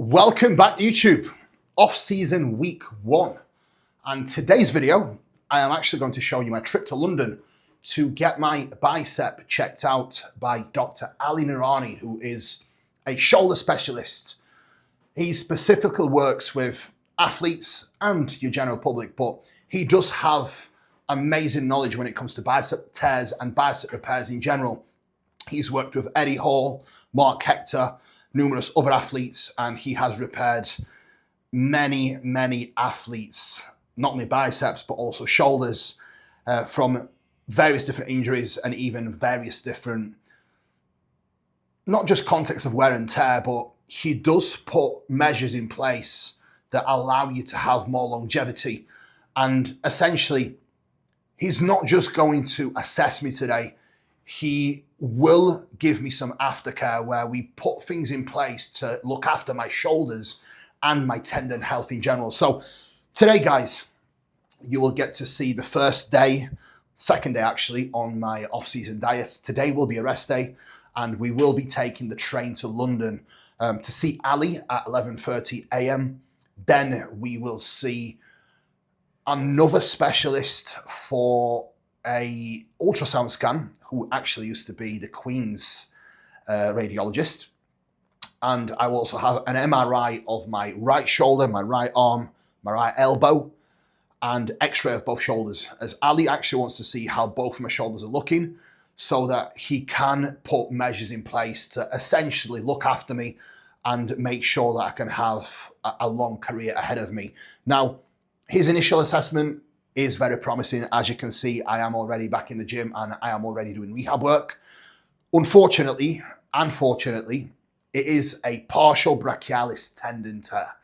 Welcome back YouTube, off-season week 1. And today's video, I am actually going to show you my trip to London to get my bicep checked out by Dr. Ali Noorani, who is a shoulder specialist. He specifically works with athletes and your general public, but he does have amazing knowledge when it comes to bicep tears and bicep repairs in general. He's worked with Eddie Hall, Mark Hector, numerous other athletes, and he has repaired many athletes, not only biceps, but also shoulders from various different injuries and even various different, not just context of wear and tear, but he does put measures in place that allow you to have more longevity. And essentially, he's not just going to assess me today, he will give me some aftercare where we put things in place to look after my shoulders and my tendon health in general. So today, guys, you will get to see the first day, second day actually, on my off-season diet. Today will be a rest day, and we will be taking the train to London to see Ali at 11:30 a.m. Then we will see another specialist for a ultrasound scan, who actually used to be the Queen's radiologist. And I will also have an MRI of my right shoulder, my right arm, my right elbow, and x-ray of both shoulders, as Ali actually wants to see how both of my shoulders are looking so that he can put measures in place to essentially look after me and make sure that I can have a long career ahead of me. Now, his initial assessment is very promising. As you can see, I am already back in the gym and I am already doing rehab work. Unfortunately, it is a partial brachialis tendon tear.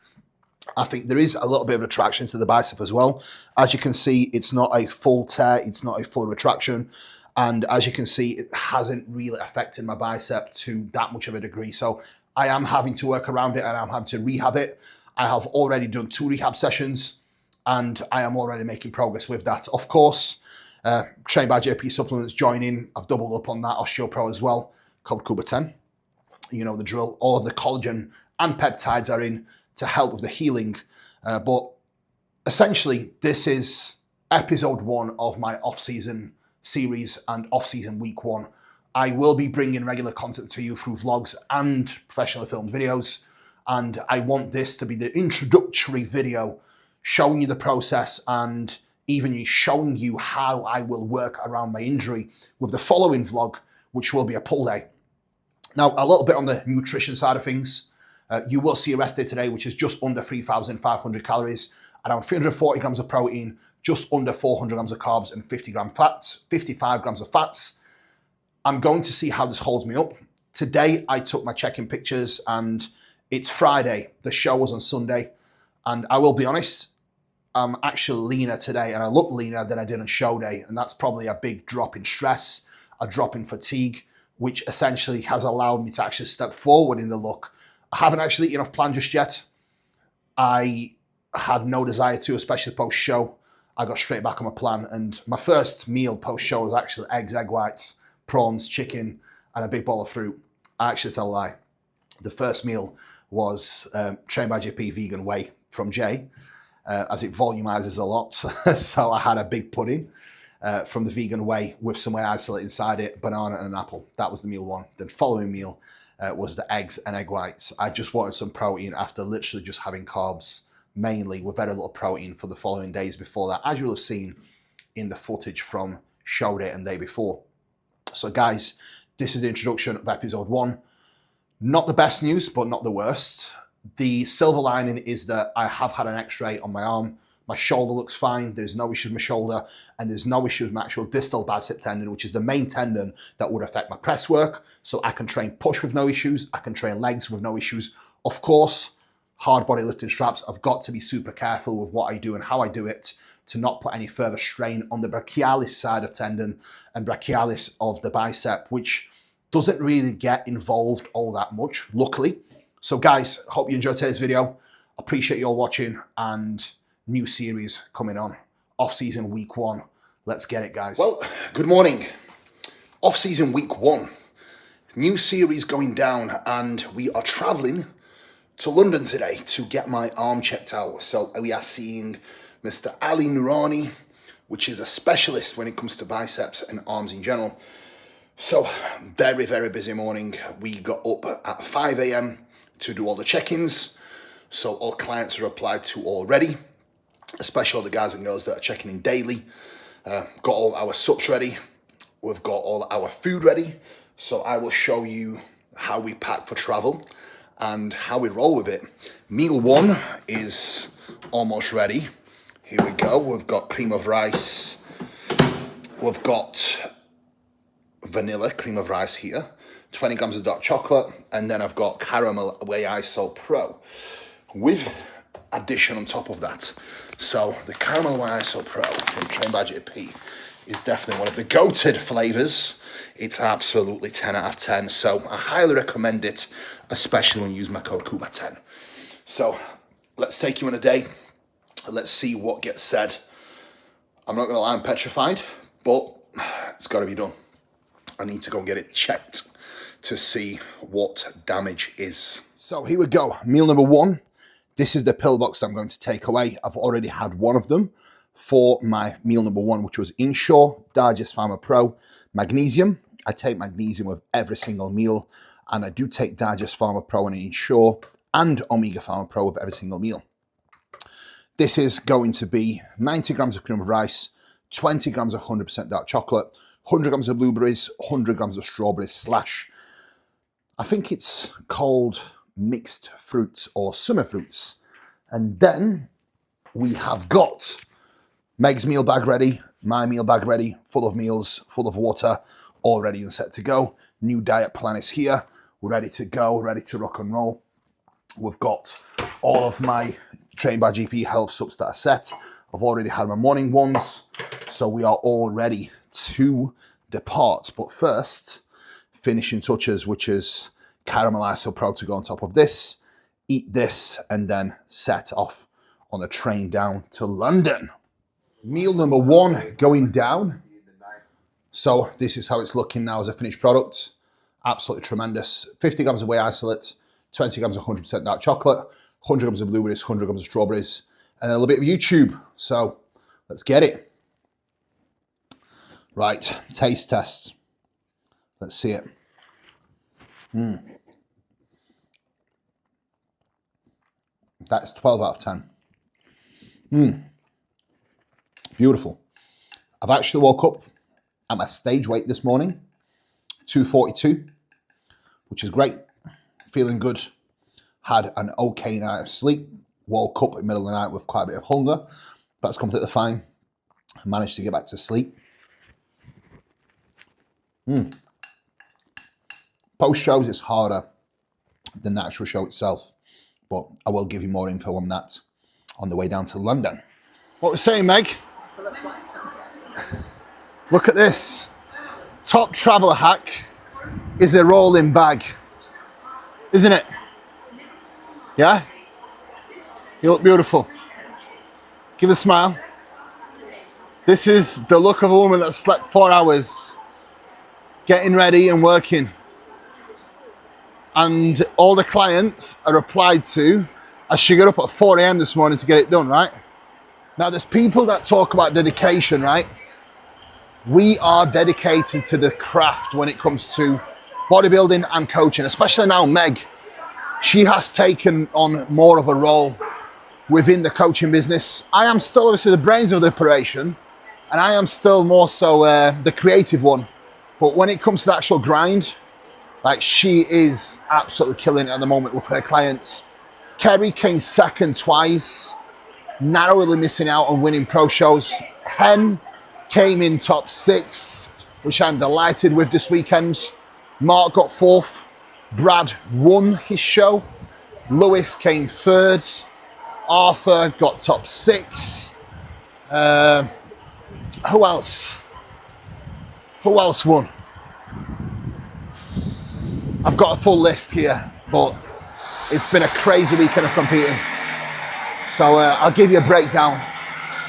I think there is a little bit of retraction to the bicep as well. As you can see, it's not a full tear, it's not a full retraction. And as you can see, it hasn't really affected my bicep to that much of a degree. So I am having to work around it and I'm having to rehab it. I have already done 2 rehab sessions, and I am already making progress with that. Of course, trained by JP Supplements joining. I've doubled up on that OsteoPro as well. Code Cuba10. You know the drill. All of the collagen and peptides are in to help with the healing. But essentially, this is episode 1 of my off-season series and off-season week 1. I will be bringing regular content to you through vlogs and professionally filmed videos. And I want this to be the introductory video showing you the process and even showing you how I will work around my injury with the following vlog, which will be a pull day. Now, a little bit on the nutrition side of things. You will see a rest day today, which is just under 3,500 calories, around 340 grams of protein, just under 400 grams of carbs, and 55 grams of fats. I'm going to see how this holds me up. Today, I took my check-in pictures, and it's Friday. The show was on Sunday, and I will be honest, I'm actually leaner today, and I look leaner than I did on show day, and that's probably a big drop in stress, a drop in fatigue, which essentially has allowed me to actually step forward in the look. I haven't actually eaten enough plan just yet. I had no desire to, especially post-show. I got straight back on my plan, and my first meal post-show was actually eggs, egg whites, prawns, chicken, and a big bowl of fruit. I actually tell a lie. The first meal was trained by JP vegan whey from Jay, as it volumizes a lot. So I had a big pudding from the vegan whey with some whey isolate inside it, banana and an apple. That was the meal 1. Then following meal was the eggs and egg whites. I just wanted some protein after literally just having carbs, mainly with very little protein for the following days before that, as you'll have seen in the footage from show day and day before. So guys, this is the introduction of episode 1. Not the best news, but not the worst. The silver lining is that I have had an x-ray on my arm. My shoulder looks fine. There's no issue with my shoulder, and there's no issue with my actual distal bicep tendon, which is the main tendon that would affect my press work. So I can train push with no issues. I can train legs with no issues. Of course, hard body lifting straps. I've got to be super careful with what I do and how I do it to not put any further strain on the brachialis side of tendon and brachialis of the bicep, which doesn't really get involved all that much, luckily. So guys, hope you enjoyed today's video. Appreciate you all watching, and new series coming on. Off-season week 1. Let's get it, guys. Well, good morning. Off-season week 1. New series going down, and we are traveling to London today to get my arm checked out. So we are seeing Mr. Ali Noorani, which is a specialist when it comes to biceps and arms in general. So very, very busy morning. We got up at 5 a.m. to do all the check-ins. So all clients are applied to already, especially all the guys and girls that are checking in daily. Got all our subs ready. We've got all our food ready. So I will show you how we pack for travel and how we roll with it. Meal one is almost ready. Here we go. We've got cream of rice. We've got vanilla cream of rice here. 20 grams of dark chocolate. And then I've got caramel whey iso pro with addition on top of that. So the caramel whey iso pro from Train by JP is definitely one of the goated flavors. It's absolutely 10 out of 10. So I highly recommend it, especially when you use my code KUBA10. So let's take you on a day. Let's see what gets said. I'm not gonna lie, I'm petrified, but it's gotta be done. I need to go and get it checked to see what damage is. So here we go, meal number one. This is the pill box that I'm going to take away. I've already had one of them for my meal number one, which was Insure Digest Pharma Pro Magnesium. I take magnesium with every single meal, and I do take Digest Pharma Pro and Insure and Omega Pharma Pro with every single meal. This is going to be 90 grams of cream of rice, 20 grams of 100% dark chocolate, 100 grams of blueberries, 100 grams of strawberries / I think it's called mixed fruits or summer fruits. And then we have got Meg's meal bag ready, my meal bag ready, full of meals, full of water, all ready and set to go. New diet plan is here. We're ready to go, ready to rock and roll. We've got all of my Train by GP health subs that are set. I've already had my morning ones, so we are all ready to depart. But first, finishing touches, which is caramel iso pro to go on top of this, eat this, and then set off on the train down to London. Meal number one going down. So this is how it's looking now as a finished product. Absolutely tremendous. 50 grams of whey isolate, 20 grams of 100% dark chocolate, 100 grams of blueberries, 100 grams of strawberries, and a little bit of YouTube. So let's get it. Right, taste test. Let's see it. That's 12 out of 10. Beautiful. I've actually woke up at my stage weight this morning, 242, which is great. Feeling good. Had an okay night of sleep. Woke up in the middle of the night with quite a bit of hunger. That's completely fine. Managed to get back to sleep. Post shows is harder than the actual show itself, but I will give you more info on that on the way down to London. What we're saying, Meg? Look at this. Top traveler hack is a rolling bag, isn't it? Yeah? You look beautiful. Give a smile. This is the look of a woman that slept 4 hours, getting ready and working. And all the clients are applied to as she got up at 4 a.m. this morning to get it done, right? Now there's people that talk about dedication, right? We are dedicated to the craft when it comes to bodybuilding and coaching, especially now Meg. She has taken on more of a role within the coaching business. I am still obviously the brains of the operation, and I am still more so the creative one. But when it comes to the actual grind, like, she is absolutely killing it at the moment with her clients. Kerry came second twice, narrowly missing out on winning pro shows. Hen came in top 6, which I'm delighted with this weekend. Mark got 4th. Brad won his show. Lewis came 3rd. Arthur got top 6. Who else? Who else won? I've got a full list here, but it's been a crazy weekend of competing. So I'll give you a breakdown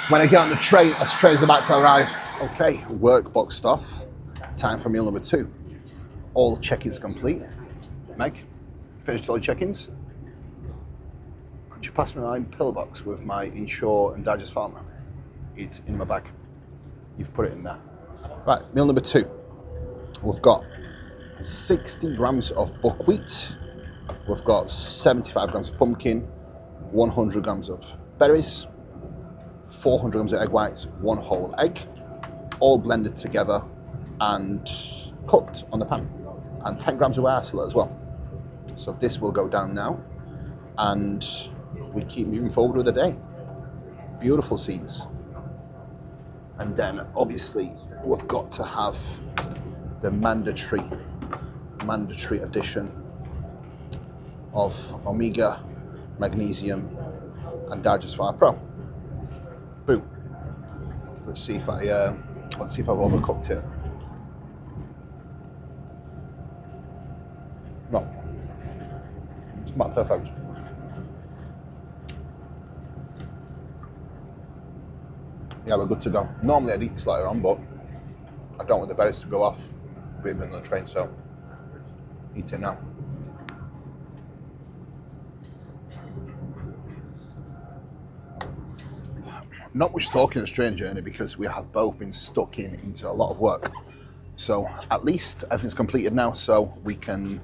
when I get on the train as the train's about to arrive. Okay, work boxed off. Time for meal number 2. All check-ins complete. Meg, finished all the check-ins? Could you pass me my pillbox with my Insure and Digest Farmer? It's in my bag. You've put it in there. Right, meal number 2. We've got 60 grams of buckwheat. We've got 75 grams of pumpkin, 100 grams of berries, 400 grams of egg whites, 1 whole egg, all blended together and cooked on the pan, and 10 grams of arsala as well. So this will go down now, and we keep moving forward with the day. Beautiful scenes. And then obviously we've got to have the mandatory addition of omega, magnesium, and Digest 5 Pro. Boom. Let's see if I've overcooked it. No, it's about perfect. Yeah, we're good to go. Normally I'd eat this later on, but I don't want the berries to go off being on the train, so eat it now. Not much talking on the train journey because we have both been stuck into a lot of work. So at least everything's completed now, so we can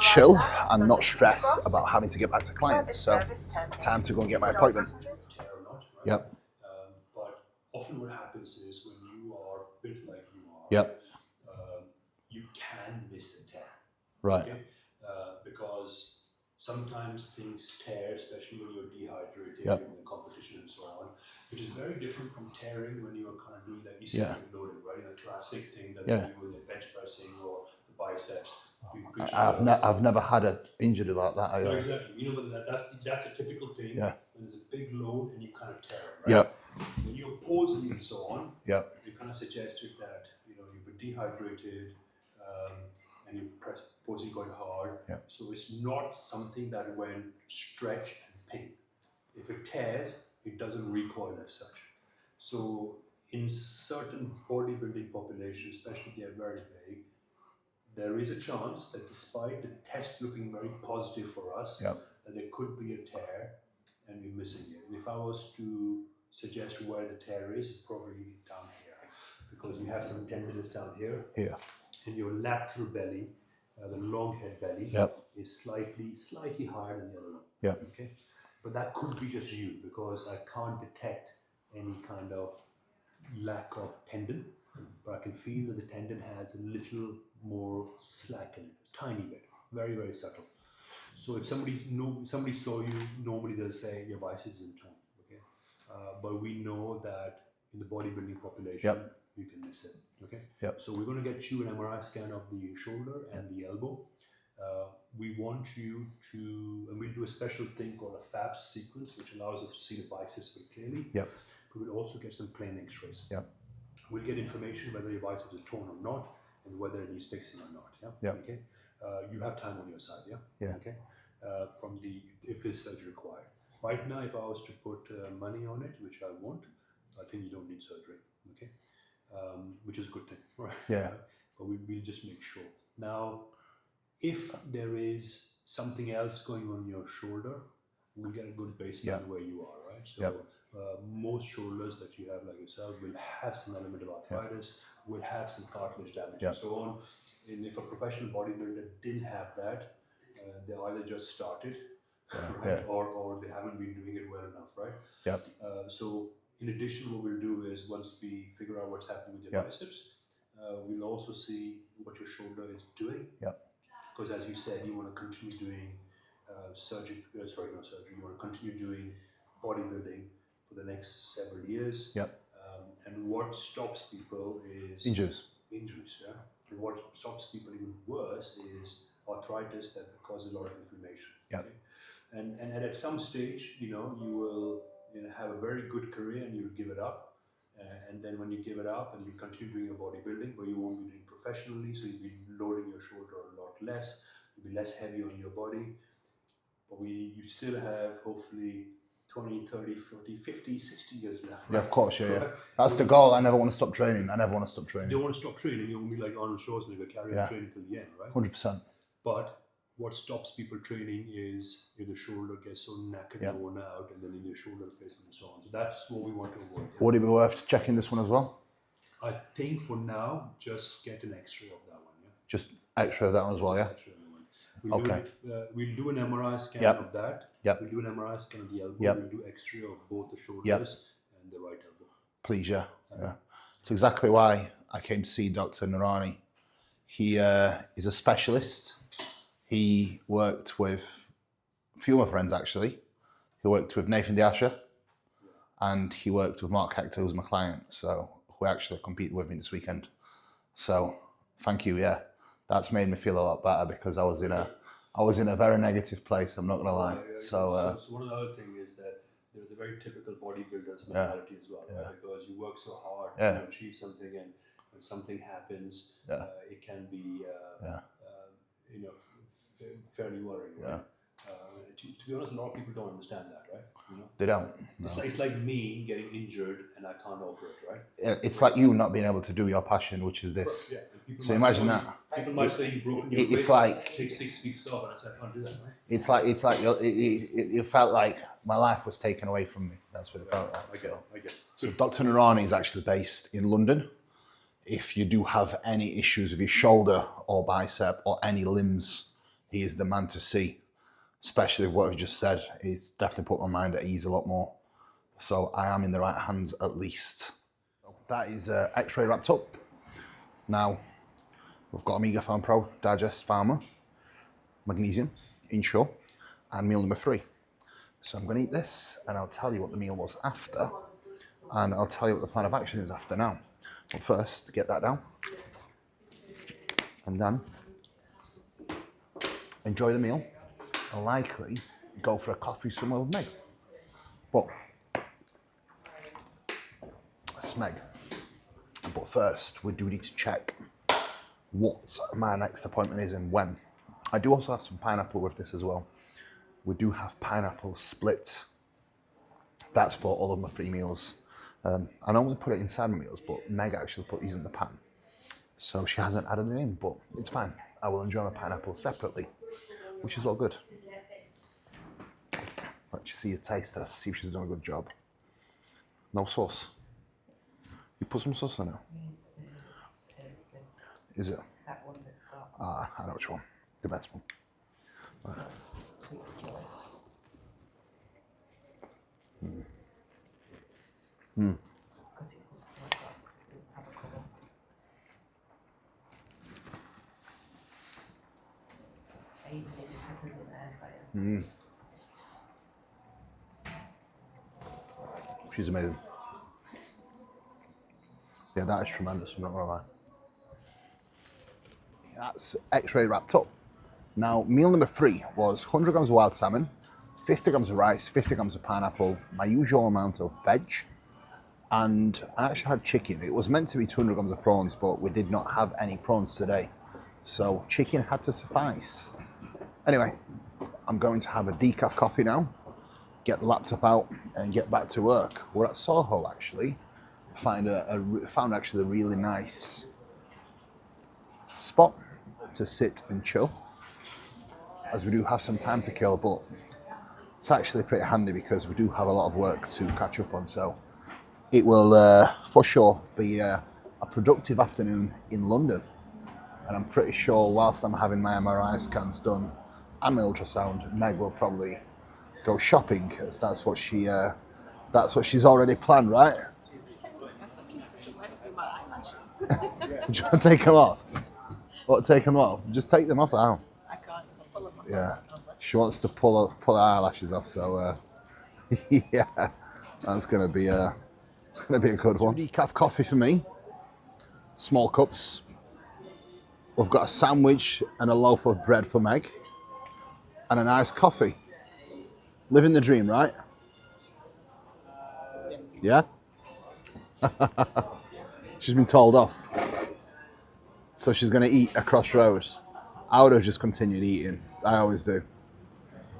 chill and not stress about having to get back to clients. So time to go and get my appointment. Yep. But often what happens is when you are built like you are, yep, you can miss a tear. Right. Okay? Because sometimes things tear, especially when you're dehydrated Yep. in the competition and so on, which is very different from tearing when you are kind of doing that eccentric loading, right? The classic thing that they do in the bench pressing or the biceps. I've never had an injury like that. No, exactly. You know, but that's a typical thing. Yeah. When there's a big load and you kind of tear it, right? Yeah. When you're pausing and so on, yeah, you kind of suggested that you've been dehydrated and you're posing quite hard. Yeah. So it's not something that when stretch and ping. If it tears, it doesn't recoil as such. So in certain bodybuilding populations, especially they are very big, there is a chance that despite the test looking very positive for us, yeah, that there could be a tear and we're missing it. And if I was to suggest where the tear is, it's probably down here, because you have some tenderness down here. Here. And your lateral belly, the long head belly, Yep. is slightly higher than the other one. Yep. Okay, but that could be just you, because I can't detect any kind of lack of tendon, but I can feel that the tendon has a little more slack in it, a tiny bit, very, very subtle. So if somebody saw you, normally they'll say your biceps is in tone, okay? But we know that in the bodybuilding population, you can miss it, okay? Yep. So we're going to get you an MRI scan of the shoulder and the elbow. We want you to, and we'll do a special thing called a FABS sequence, which allows us to see the biceps very clearly. Yep. But we'll also get some plain X-rays. Yep. We'll get information whether your biceps is torn or not, and whether it needs fixing or not. Yeah. Yep. Okay. You have time on your side. Yeah. Yeah. Okay. If is surgery required. Right now, if I was to put money on it, which I won't, I think you don't need surgery. Okay. Which is a good thing, right? Yeah. But we'll just make sure. Now, if there is something else going on your shoulder, we'll get a good baseline where you are, right? So most shoulders that you have, like yourself, will have some element of arthritis, will have some cartilage damage and so on. And if a professional bodybuilder didn't have that, they either just started, right? Or they haven't been doing it well enough, right? Yep. So in addition, what we'll do is, once we figure out what's happening with your biceps, we'll also see what your shoulder is doing. Yep. Because as you said, you want to continue doing you want to continue doing bodybuilding for the next several years. Yep. And what stops people is Injuries. Yeah. And what stops people even worse is arthritis that causes a lot of inflammation. Yep. Okay? And at some stage, you will have a very good career and you'll give it up. And then when you give it up and you continue doing your bodybuilding, but you won't be doing professionally, so you'll be loading your shoulder a lot less, you'll be less heavy on your body. But you still have hopefully 20, 30, 40, 50, 60 years left. Right? Yeah, of course, yeah. That's the goal. I never want to stop training. You don't want to stop training. You want to be like Arnold Schwarzenegger, carry on training till the end, right? 100%. But what stops people training is if the shoulder gets so knackered and worn out, and then in your shoulder replacement and so on. So that's what we want to avoid. Would it be worth checking this one as well? I think for now, just get an X-ray of that one. Yeah. Just X-ray of that one as well, yeah? We'll do an MRI scan of that. Yep. We'll do an MRI scan of the elbow. Yep. We'll do X-ray of both the shoulders and the right elbow. Please, yeah. It's exactly why I came to see Dr. Narani. He is a specialist. He worked with a few of my friends, actually. He worked with Nathan Diasha, and he worked with Mark Hector, who's my client, so who actually competed with me this weekend. So thank you, yeah. That's made me feel a lot better because I was in a very negative place, I'm not gonna lie. So one of the other things is that there's a very typical bodybuilder's mentality as well, right? Because you work so hard to achieve something, and when something happens, it can be fairly worrying, right? To be honest, a lot of people don't understand that, right? You know? They don't. It's like me getting injured and I can't operate, right? It's like you not being able to do your passion, which is this. So imagine that. People might say you've broken your it's wrist, like take 6 weeks off, and I said I can't do that, right? It's like it felt like my life was taken away from me. That's what it felt like. I get it. So Dr. Narani is actually based in London. If you do have any issues with your shoulder or bicep or any limbs, he is the man to see. Especially what we just said, it's definitely put my mind at ease a lot more. So I am in the right hands at least. That is X-ray wrapped up. Now, we've got Omega Farm Pro Digest Pharma, Magnesium, Insure, and meal number 3. So I'm gonna eat this and I'll tell you what the meal was after, and I'll tell you what the plan of action is after now. But first, get that down. And then, enjoy the meal. And likely go for a coffee somewhere with Meg. But that's Meg. But first, we do need to check what my next appointment is and when. I do also have some pineapple with this as well. We do have pineapple split. That's for all of my 3 meals. I normally put it inside my meals, but Meg actually put these in the pan. So she hasn't added it in, but it's fine. I will enjoy my pineapple separately, which is all good. Let's see a taste test, see if she's done a good job. No sauce. You put some sauce on it? Is it? That one that's got. I know which one. The best one. Right. Because it's not got avocado. I even did the peppers in there. She's amazing. Yeah, that is tremendous, I'm not gonna lie. That's X-ray wrapped up. Now, meal number 3 was 100 grams of wild salmon, 50 grams of rice, 50 grams of pineapple, my usual amount of veg, and I actually had chicken. It was meant to be 200 grams of prawns, but we did not have any prawns today. So chicken had to suffice. Anyway, I'm going to have a decaf coffee now, get the laptop out and get back to work. We're at Soho actually. Found actually a really nice spot to sit and chill, as we do have some time to kill, but it's actually pretty handy because we do have a lot of work to catch up on. So it will for sure be a productive afternoon in London. And I'm pretty sure whilst I'm having my MRI scans done and my ultrasound, Meg will probably go shopping, as that's what she's already planned, right? Do you want to take them off? What, take them off? Just take them off now. I can't pull them off. Yeah, she wants to pull her eyelashes off, so yeah, that's gonna be a good one. Decaf coffee for me, small cups. We've got a sandwich and a loaf of bread for Meg, and a nice coffee. Living the dream, right? Yeah? She's been told off. So she's going to eat across rows. I would have just continued eating. I always do.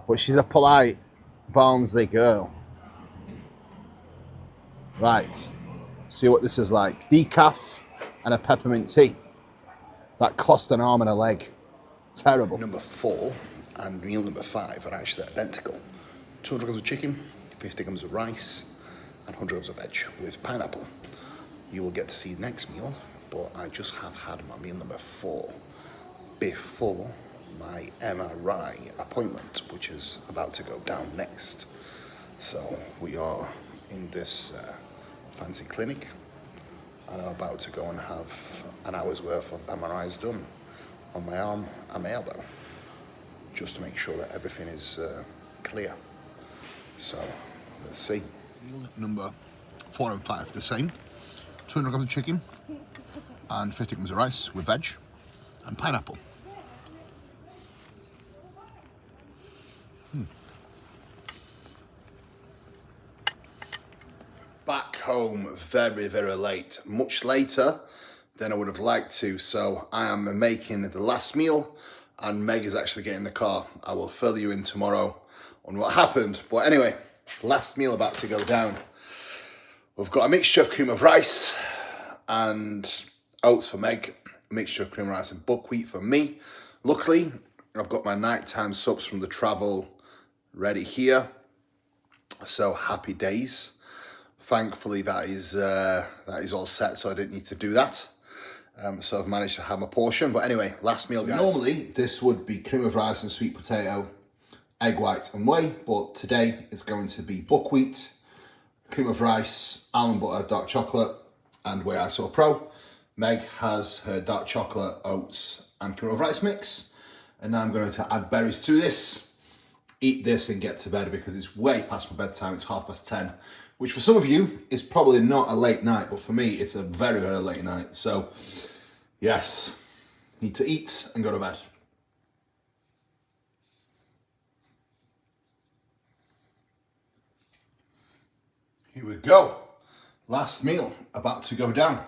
But she's a polite Barnsley girl. Right. See what this is like. Decaf and a peppermint tea. That cost an arm and a leg. Terrible. Number 4 and meal number 5 are actually identical. 200 grams of chicken, 50 grams of rice, and 100 grams of veg with pineapple. You will get to see next meal, but I just have had my meal number 4 before my MRI appointment, which is about to go down next. So we are in this fancy clinic, and I'm about to go and have an hour's worth of MRIs done on my arm and my elbow, just to make sure that everything is clear. So let's see. Meal number 4 and 5, the same. 200 grams of chicken and 50 grams of rice with veg and pineapple. Back home very, very late, much later than I would have liked to. So I am making the last meal and Meg is actually getting the car. I will fill you in tomorrow on what happened. But anyway, last meal about to go down. We've got a mixture of cream of rice and oats for Meg, a mixture of cream of rice and buckwheat for me. Luckily, I've got my nighttime subs from the travel ready here. So happy days. Thankfully, that is all set, so I didn't need to do that. So I've managed to have my portion. But anyway, last meal, guys. Normally, this would be cream of rice and sweet potato, egg white and whey, but today it's going to be buckwheat, cream of rice, almond butter, dark chocolate, and whey iso pro. Meg has her dark chocolate, oats, and cream of rice mix. And now I'm going to add berries to this, eat this and get to bed because it's way past my bedtime. It's 10:30, which for some of you is probably not a late night, but for me, it's a very, very late night. So yes, need to eat and go to bed. Here we go. Last meal about to go down.